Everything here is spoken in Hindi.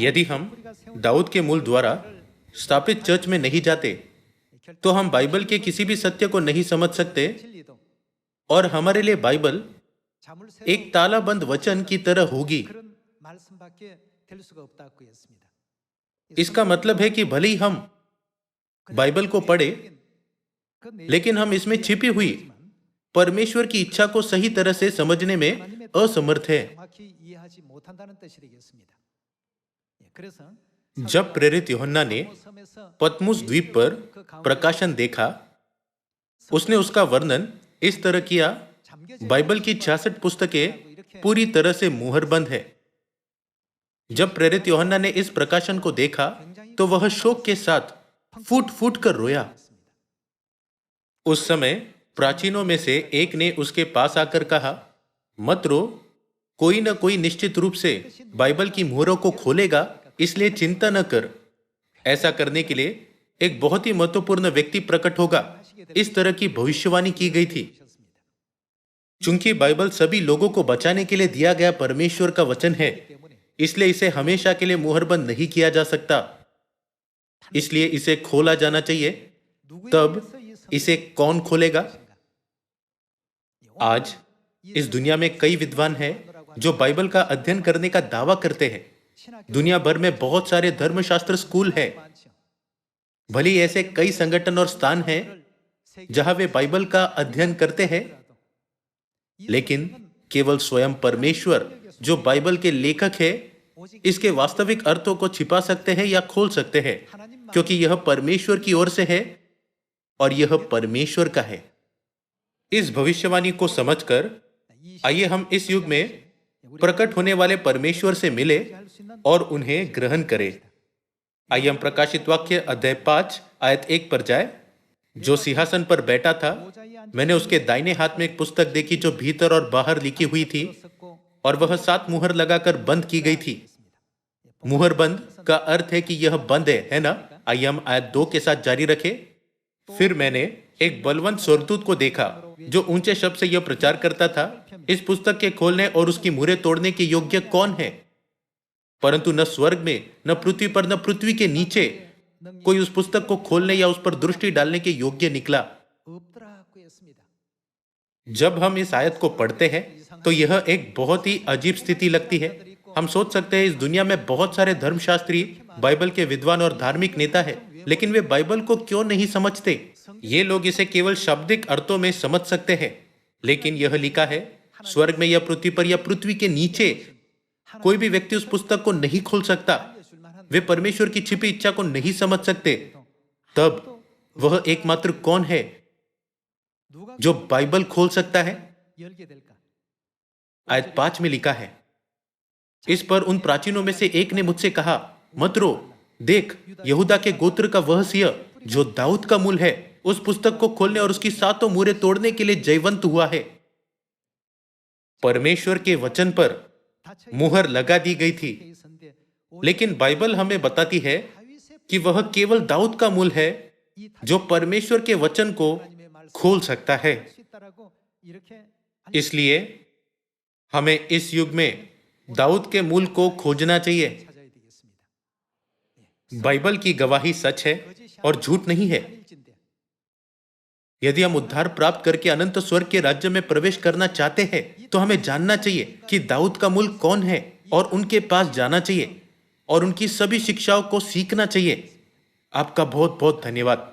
यदि हम दाऊद के मूल द्वारा स्थापित चर्च में नहीं जाते तो हम बाइबल के किसी भी सत्य को नहीं समझ सकते और हमारे लिए बाइबल एक तालाबंद वचन की तरह होगी। इसका मतलब है कि भले ही हम बाइबल को पढ़े लेकिन हम इसमें छिपी हुई परमेश्वर की इच्छा को सही तरह से समझने में असमर्थ है। जब प्रेरित यूहन्ना ने पतमुस द्वीप पर प्रकाशन देखा, उसने उसका वर्णन इस तरह किया, बाइबल की 66 पुस्तकें पूरी तरह से मुहरबंद है। जब प्रेरित यूहन्ना ने इस प्रकाशन को देखा तो वह शोक के साथ फूट फूट कर रोया। उस समय प्राचीनों में से एक ने उसके पास आकर कहा, मत रो, कोई न कोई निश्चित रूप से बाइबल की मुहरों को खोलेगा, इसलिए चिंता न कर। ऐसा करने के लिए एक बहुत ही महत्वपूर्ण व्यक्ति प्रकट होगा। इस तरह की भविष्यवाणी की गई थी। चूंकि बाइबल सभी लोगों को बचाने के लिए दिया गया परमेश्वर का वचन है, इसलिए इसे हमेशा के लिए मुहरबंद नहीं किया जा सकता। इसलिए इसे खोला जाना चाहिए। तब इसे कौन खोलेगा? आज इस दुनिया में कई विद्वान हैं जो बाइबल का अध्ययन करने का दावा करते हैं। दुनिया भर में बहुत सारे धर्मशास्त्र स्कूल हैं। भले ऐसे कई संगठन और स्थान हैं जहां वे बाइबल का अध्ययन करते हैं, लेकिन केवल स्वयं परमेश्वर जो बाइबल के लेखक है, इसके वास्तविक अर्थों को छिपा सकते हैं या खोल सकते हैं, क्योंकि यह परमेश्वर की ओर से है और यह परमेश्वर का है। इस भविष्यवाणी को समझकर आइए हम इस युग में प्रकट होने वाले परमेश्वर से मिले और उन्हें ग्रहण करें। आइए हम प्रकाशित वाक्य अध्याय 5 आयत 1 पर जाए। जो सिंहासन पर बैठा था, मैंने उसके दाहिने हाथ में एक पुस्तक देखी जो भीतर और बाहर लिखी हुई थी और वह 7 मुहर लगाकर बंद की गई थी। मुहर बंद का अर्थ है कि यह बंद है ना? आइए हम आयत 2 के साथ जारी रखें। फिर मैंने एक बलवंत स्वर्गदूत को देखा जो ऊंचे शब्द से यह प्रचार करता था, इस पुस्तक के खोलने और उसकी मुहरें तोड़ने के योग्य कौन है? परंतु न स्वर्ग में, न पृथ्वी पर, न पृथ्वी के नीचे कोई उस पुस्तक को खोलने या उस पर दृष्टि डालने के योग्य निकला। जब हम इस आयत को पढ़ते हैं तो यह एक बहुत ही अजीब स्थिति लगती है। हम सोच सकते हैं इस दुनिया में बहुत सारे धर्मशास्त्री, बाइबल के विद्वान और धार्मिक नेता हैं, लेकिन वे बाइबल को क्यों नहीं समझते? ये लोग इसे केवल शाब्दिक अर्थों में समझ सकते हैं, लेकिन यह लिखा है स्वर्ग में या पृथ्वी पर या पृथ्वी के नीचे कोई भी व्यक्ति उस पुस्तक को नहीं खोल सकता। वे परमेश्वर की छिपी इच्छा को नहीं समझ सकते। तब वह एकमात्र कौन है जो बाइबल खोल सकता है? आयत 5 में लिखा है, इस पर उन प्राचीनों में से एक ने मुझसे कहा, मत रो, देख, यहूदा के गोत्र का वह सिंह जो दाऊद का मूल है, उस पुस्तक को खोलने और उसकी 7 मुहरें तोड़ने के लिए जयवंत हुआ है। परमेश्वर के वचन पर मुहर लगा दी गई थी, लेकिन बाइबल हमें बताती है कि वह केवल दाऊद का मूल है जो परमेश्वर के वचन को खोल सकता है। इसलिए हमें इस युग में दाऊद के मूल को खोजना चाहिए। बाइबल की गवाही सच है और झूठ नहीं है। यदि हम उद्धार प्राप्त करके अनंत स्वर्ग के राज्य में प्रवेश करना चाहते हैं तो हमें जानना चाहिए कि दाऊद का मूल कौन है और उनके पास जाना चाहिए और उनकी सभी शिक्षाओं को सीखना चाहिए। आपका बहुत बहुत धन्यवाद।